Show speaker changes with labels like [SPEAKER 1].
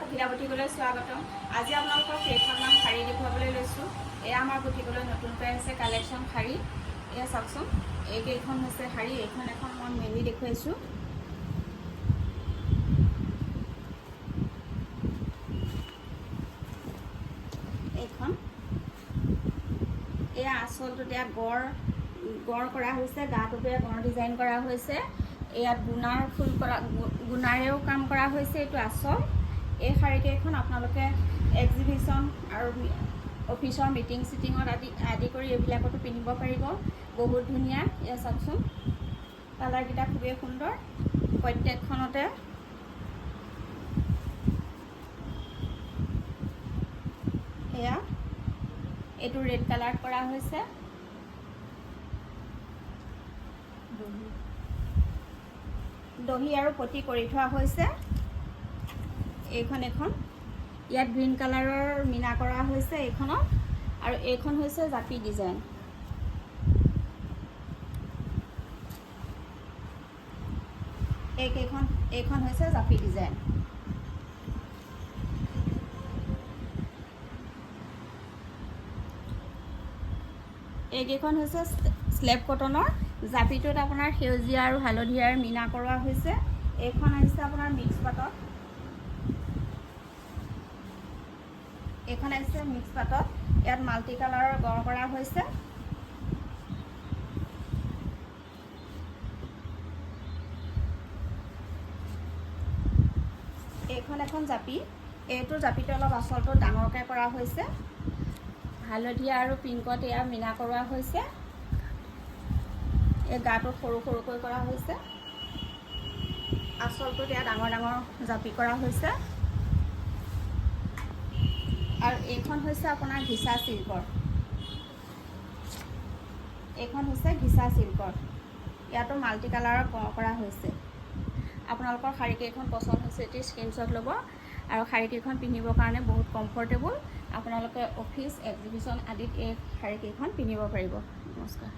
[SPEAKER 1] পখিলা বুটিকলৈ স্বাগতম। আজি আপোনালোকক কেইখনমান শাড়ী দেখুৱাবলৈ লৈছোঁ। এয়া আমাৰ বুটিকলৈ নতুনকৈ আহিছে কালেকশ্যন শাড়ী। এয়া চাওকচোন, এইকেইখন হৈছে শাড়ী। এইখন এখন মই মেলি দেখুৱাইছোঁ। এইখন এয়া আঁচলটোত এয়া গড় কৰা হৈছে, গাটোতে গড় ডিজাইন কৰা হৈছে। ইয়াত গুণাৰ ফুল কৰা, গুণাৰেও কাম কৰা হৈছে। এইটো আঁচল। এই শাড়ীকেইখন আপোনালোকে এক্সিবিশ্যন আৰু অফিচৰ মিটিং চিটিঙত আদি কৰি এইবিলাকতো পিন্ধিব পাৰিব। বহুত ধুনীয়া। এয়া চাওকচোন, কালাৰকেইটা খুবেই সুন্দৰ। প্ৰত্যেকখনতে এয়া এইটো ৰেড কালাৰ কৰা হৈছে। দহি আৰু পটি কৰি থোৱা হৈছে। এইখন এখন ইয়াত গ্ৰীণ কালাৰৰ মীনা কৰা হৈছে এইখনত, আৰু এইখন হৈছে জাপি ডিজাইন। এইখন হৈছে জাপি ডিজাইন। এইকেইখন হৈছে স্লেব কটনৰ। জাপিটোত আপোনাৰ সেউজীয়া আৰু হালধীয়াৰ মীনা কৰোৱা হৈছে। এইখন আহিছে আপোনাৰ মিক্স পাটত। এইখন আহিছে মিক্স পাটত। ইয়াত মাল্টি কালাৰৰ গড় কৰা হৈছে। এইখন এখন জাপি। এইটো জাপিটো অলপ আঁচলটো ডাঙৰকৈ কৰা হৈছে। হালধীয়া আৰু পিংকত এয়া মীনা কৰোৱা হৈছে। এই গাটো সৰু সৰুকৈ কৰা হৈছে। আঁচলটোত এয়া ডাঙৰ ডাঙৰ জাপি কৰা হৈছে। আৰু এইখন হৈছে আপোনাৰ ঘিচা চিল্কৰ। এইখন হৈছে ঘিচা চিল্কৰ। ইয়াতো মাল্টি কালাৰৰ কৰা হৈছে। আপোনালোকৰ শাড়ীকেইখন পচন্দ হৈছে এটি স্ক্ৰীনশ্বট ল'ব। আৰু শাড়ীকেইখন পিন্ধিবৰ কাৰণে বহুত কমফৰ্টেবল। আপোনালোকে অফিচ এক্সিবিশ্যন আদিত এই শাড়ীকেইখন পিন্ধিব পাৰিব। নমস্কাৰ।